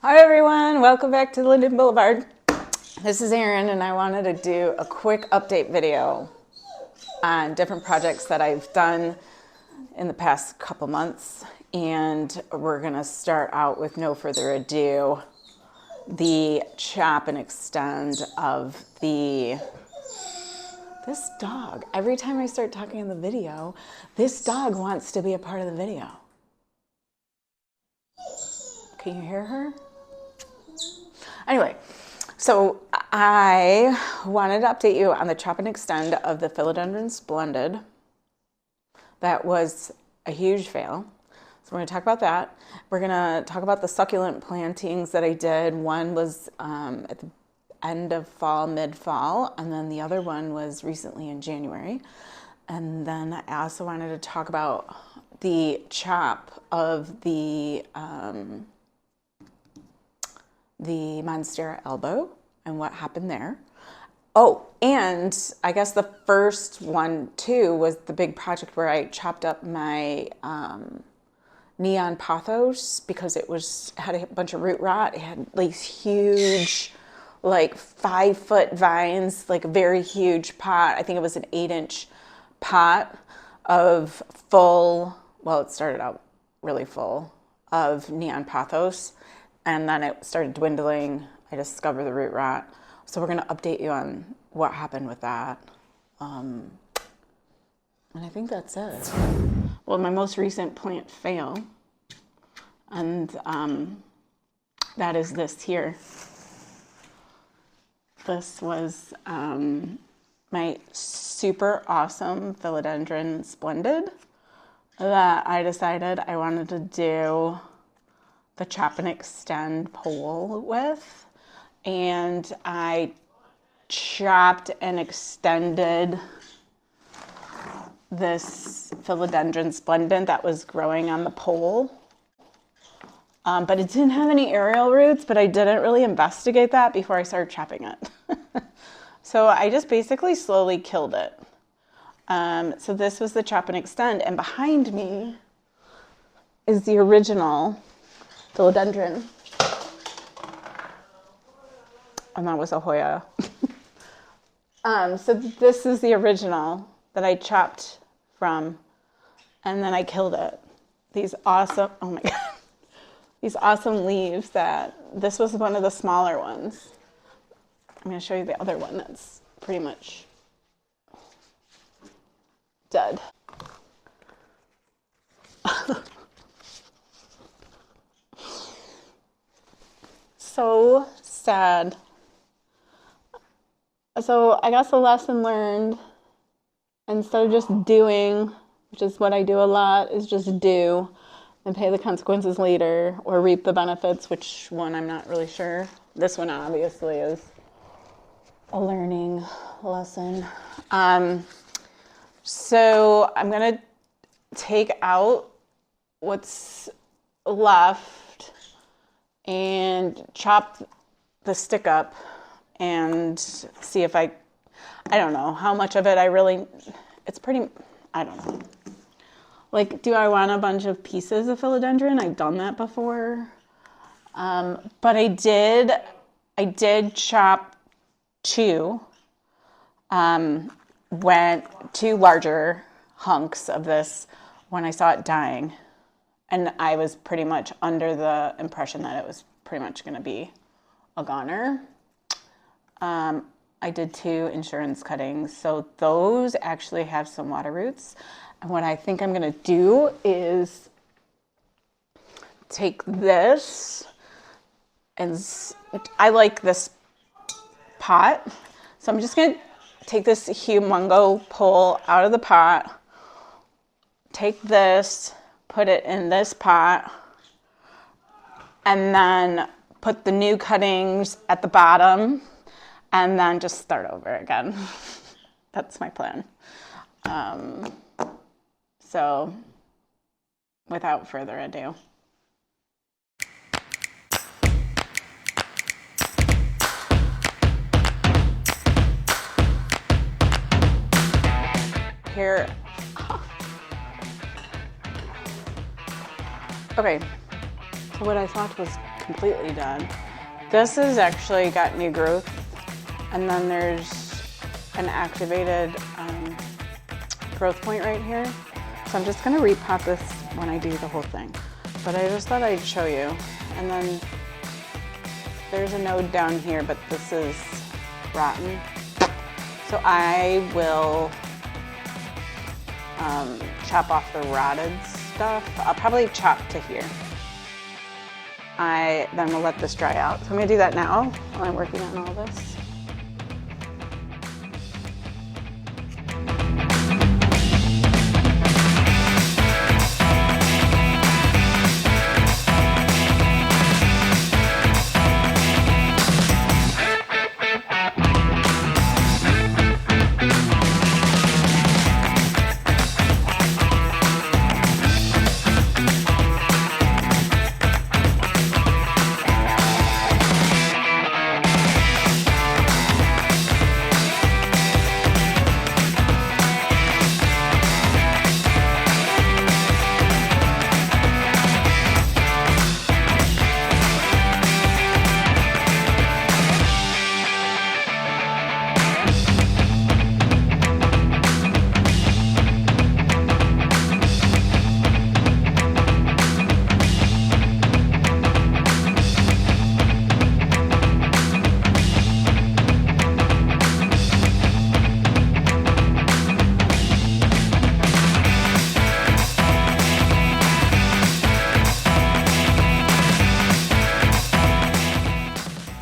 Hi everyone, welcome back to Linden Boulevard. This is Erin and I wanted to do a quick update video on different projects that I've done in the past couple months. And we're gonna start out with no further ado, the chop and extend of this dog. Every time I start talking in the video, this dog wants to be a part of the video. Can you hear her? Anyway, so I wanted to update you on the chop and extend of the Philodendron Splendid. That was a huge fail. So we're going to talk about that. We're going to talk about the succulent plantings that I did. One was at the end of fall, mid-fall, and then the other one was recently in January. And then I also wanted to talk about the chop of the Monstera elbow and what happened there. Oh, and I guess the first one too was the big project where I chopped up my neon pothos because it had a bunch of root rot. It had these huge, like 5-foot vines, like a very huge pot. I think it was an 8-inch pot of full, well, it started out really full of neon pothos. And then it started dwindling. I discovered the root rot. So we're going to update you on what happened with that. And I think that's it. Well, my most recent plant fail, and that is this here. This was my super awesome Philodendron Splendid that I decided I wanted to do the chop and extend pole with, and I chopped and extended this Philodendron Splendid that was growing on the pole, but it didn't have any aerial roots, but I didn't really investigate that before I started chopping it. So I just basically slowly killed it. So this was the chop and extend, and behind me is the original Philodendron, and that was a Hoya. So this is the original that I chopped from, and then I killed it. These awesome, oh my God, these awesome leaves this was one of the smaller ones. I'm going to show you the other one that's pretty much dead. So sad. So I guess the lesson learned, instead of just doing, which is what I do a lot, is just do and pay the consequences later or reap the benefits, which one I'm not really sure. This one obviously is a learning lesson. So I'm going to take out what's left and chop the stick up and see if I don't know how much of it it's pretty, I don't know. Like, do I want a bunch of pieces of philodendron? I've done that before. But I did chop two larger hunks of this when I saw it dying. And I was pretty much under the impression that it was pretty much going to be a goner. I did 2 insurance cuttings, so those actually have some water roots. And what I think I'm going to do is take this, and I like this pot, so I'm just going to take this humongo pole out of the pot, take this, put it in this pot, and then put the new cuttings at the bottom, and then just start over again. That's my plan. So without further ado. Here. Okay, so what I thought was completely done. This has actually got new growth, and then there's an activated growth point right here. So I'm just gonna repot this when I do the whole thing. But I just thought I'd show you. And then there's a node down here, but this is rotten. So I will chop off the rotted stuff. I'll probably chop to here. Then we'll let this dry out. So I'm gonna do that now while I'm working on all this.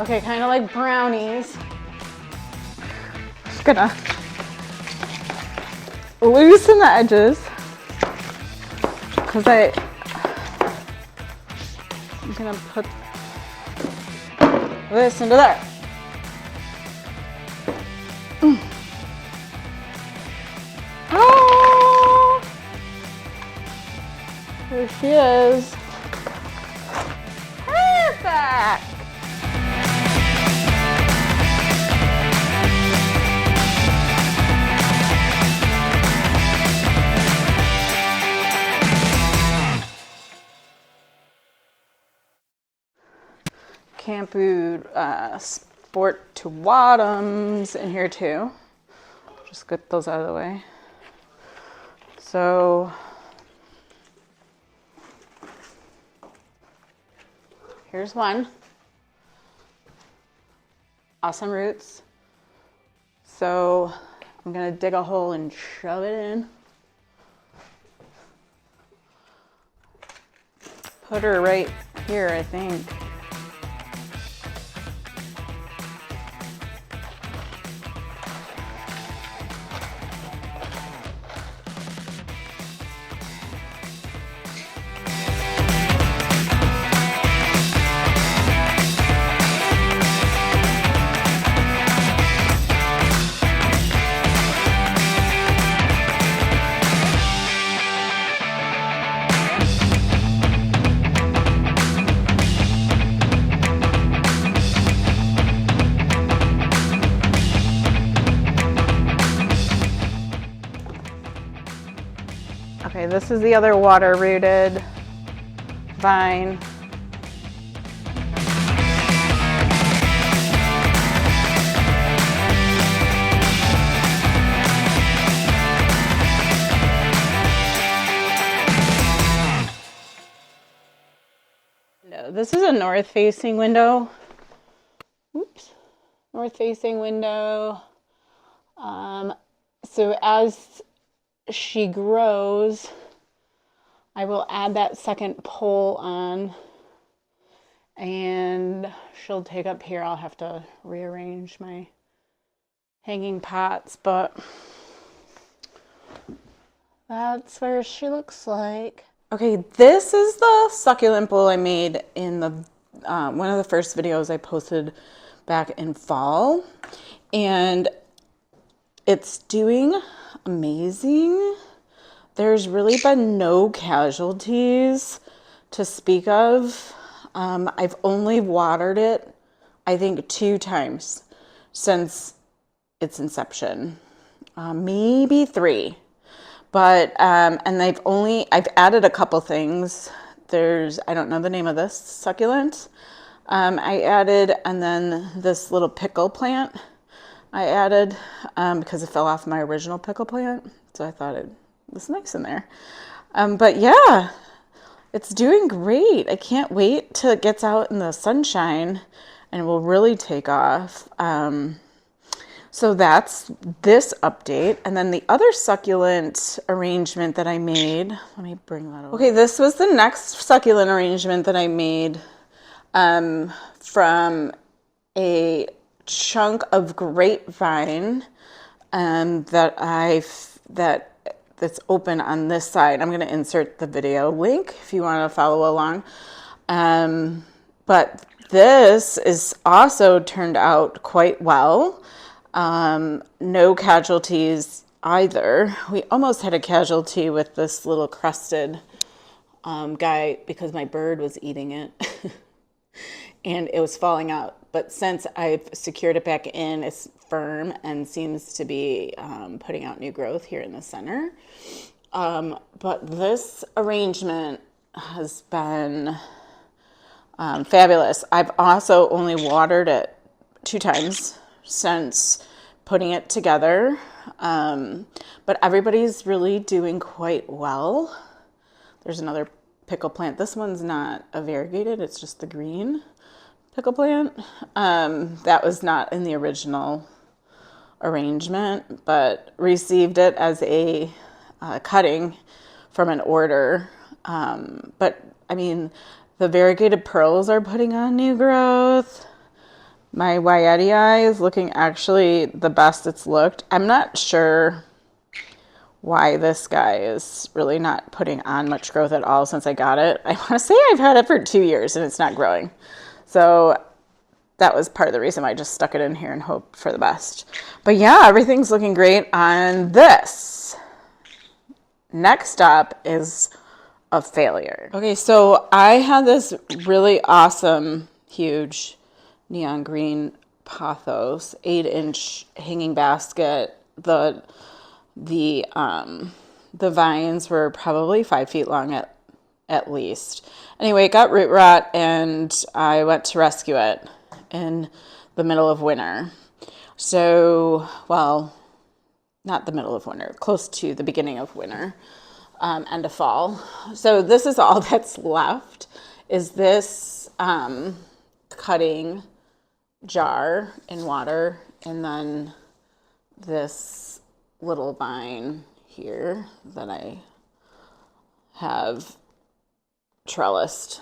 Okay, kind of like brownies. Just gonna loosen the edges because I'm gonna put this into there. Oh, there she is. Perfect. Campu sport to bottoms in here too. Just get those out of the way. So here's one. Awesome roots. So I'm gonna dig a hole and shove it in. Put her right here, I think. Okay, this is the other water rooted vine. No, this is a north facing window. Oops, north facing window. So as she grows, I will add that second pole on and she'll take up here. I'll have to rearrange my hanging pots, but that's where she looks like. Okay, this is the succulent bowl I made in the one of the first videos I posted back in fall, and it's doing amazing. There's really been no casualties to speak of. I've only watered it, I think, 2 times since its inception, maybe 3. But, and I've added a couple things I don't know the name of this succulent. I added, and then this little pickle plant I added because it fell off my original pickle plant. So I thought it was nice in there. But yeah, it's doing great. I can't wait till it gets out in the sunshine and it will really take off. So that's this update. And then the other succulent arrangement that I made, let me bring that over. Okay, this was the next succulent arrangement that I made from a chunk of grapevine that's open on this side. I'm going to insert the video link if you want to follow along. But this is also turned out quite well. No casualties either. We almost had a casualty with this little crested guy because my bird was eating it and it was falling out. But since I've secured it back in, it's firm and seems to be putting out new growth here in the center. But this arrangement has been fabulous. I've also only watered it 2 times since putting it together. But everybody's really doing quite well. There's another pickle plant. This one's not a variegated, it's just the green pickle plant. That was not in the original arrangement, but received it as a cutting from an order. But I mean, the variegated pearls are putting on new growth. My Wyattii is looking actually the best it's looked. I'm not sure why this guy is really not putting on much growth at all since I got it. I want to say I've had it for 2 years and it's not growing. So that was part of the reason why I just stuck it in here and hoped for the best. But yeah, everything's looking great on this. Next up is a failure. Okay, so I had this really awesome, huge neon green pothos, 8-inch hanging basket. The vines were probably 5 feet long at least. Anyway, it got root rot and I went to rescue it in the middle of winter. So, well, not the middle of winter, close to the beginning of winter, end of fall. So this is all that's left, is this cutting jar in water, and then this little vine here that I have trellised.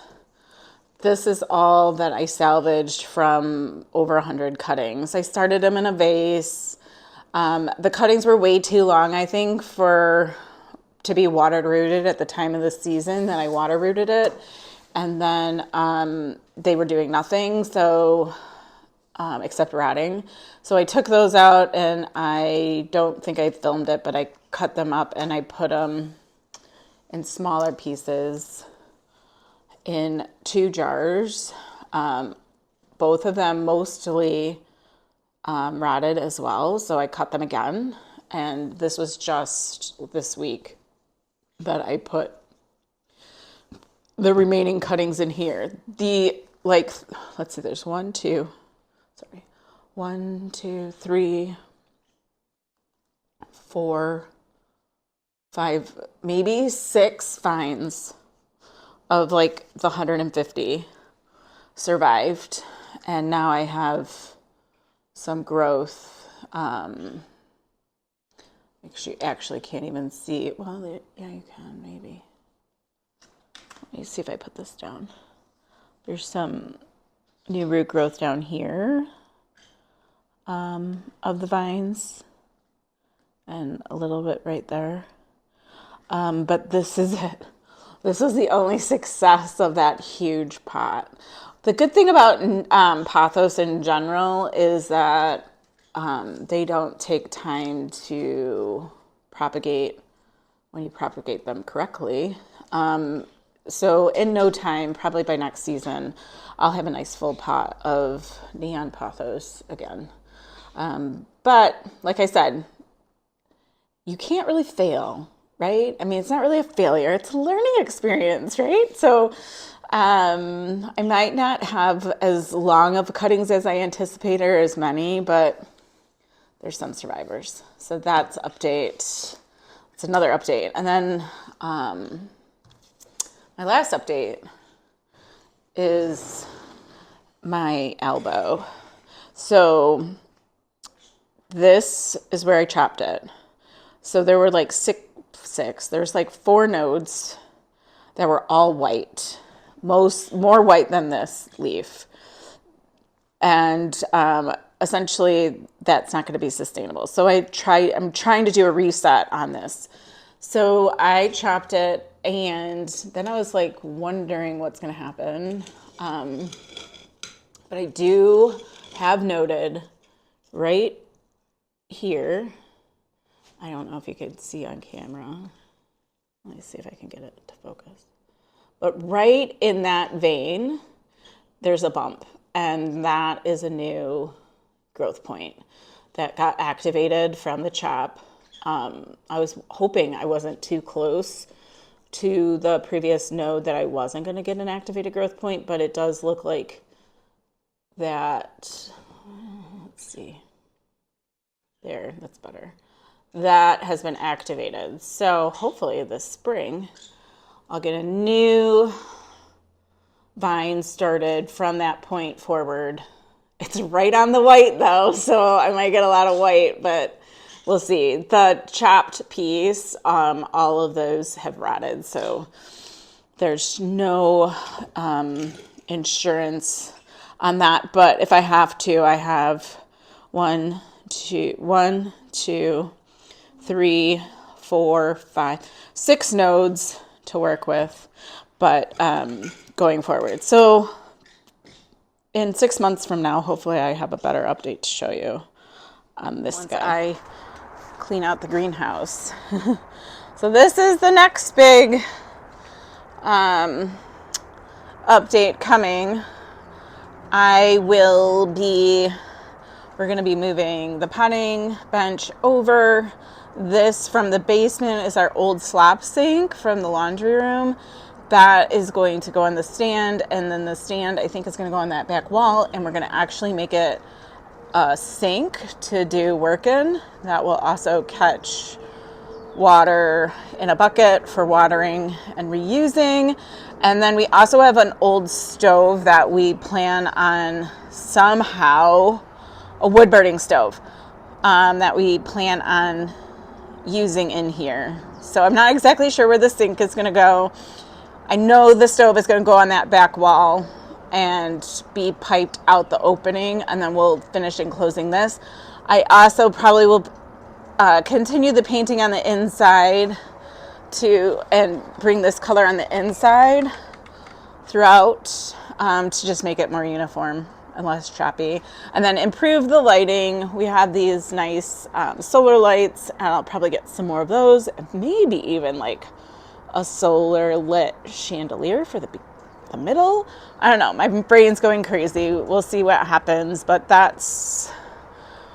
This is all that I salvaged from over 100 cuttings. I started them in a vase. The cuttings were way too long, I think, to be water rooted at the time of the season that I water rooted it. And then they were doing nothing, so except rotting. So I took those out, and I don't think I filmed it, but I cut them up and I put them in smaller pieces in 2 jars. Both of them mostly rotted as well, so I cut them again. And this was just this week that I put the remaining cuttings in here. Let's see, there's 1, 2, 3, 4, 5, maybe 6 vines of like the 150 survived. And now I have some growth. You actually can't even see. Well, yeah, you can maybe. Let me see if I put this down. There's some new root growth down here of the vines, and a little bit right there. But this is it. This was the only success of that huge pot. The good thing about pothos in general is that they don't take time to propagate when you propagate them correctly. So in no time, probably by next season, I'll have a nice full pot of neon pothos again. But like I said, you can't really fail, right? I mean, it's not really a failure, it's a learning experience, right? So I might not have as long of cuttings as I anticipated or as many, but there's some survivors. So that's update. It's another update. And then my last update is my elbow. So this is where I chopped it. So there were like six. There's like 4 nodes that were all white, more white than this leaf. And essentially that's not going to be sustainable. So I'm trying to do a reset on this. So I chopped it, and then I was like wondering what's going to happen. But I do have noted right here, I don't know if you could see on camera. Let me see if I can get it to focus. But right in that vein, there's a bump, and that is a new growth point that got activated from the chop. I was hoping I wasn't too close to the previous node that I wasn't going to get an activated growth point, but it does look like that. Let's see. There, that's better. That has been activated. So hopefully this spring I'll get a new vine started from that point forward. It's right on the white though, so I might get a lot of white, but we'll see. The chopped piece, all of those have rotted, so there's no insurance on that. But if I have to, I have 1, 2, 3, 4, 5, 6 nodes to work with, but going forward. So in 6 months from now, hopefully I have a better update to show you on this guy. I clean out the greenhouse. So this is the next big update coming. We're going to be moving the potting bench over. This from the basement is our old slop sink from the laundry room. That is going to go on the stand, and then the stand I think is going to go on that back wall, and we're going to actually make it a sink to do work in. That will also catch water in a bucket for watering and reusing. And then we also have an old stove that we plan on somehow, a wood burning stove that we plan on using in here. So I'm not exactly sure where the sink is going to go. I know the stove is going to go on that back wall and be piped out the opening, and then we'll finish enclosing this. I also probably will continue the painting on the inside and bring this color on the inside throughout to just make it more uniform and less choppy, and then improve the lighting. We have these nice solar lights, and I'll probably get some more of those, maybe even like a solar lit chandelier for the middle. I don't know, my brain's going crazy. We'll see what happens, but that's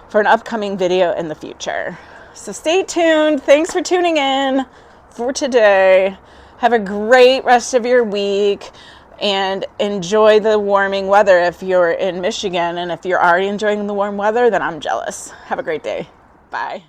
for an upcoming video in the future. So stay tuned. Thanks for tuning in for today. Have a great rest of your week and enjoy the warming weather if you're in Michigan. And if you're already enjoying the warm weather, then I'm jealous. Have a great day. Bye.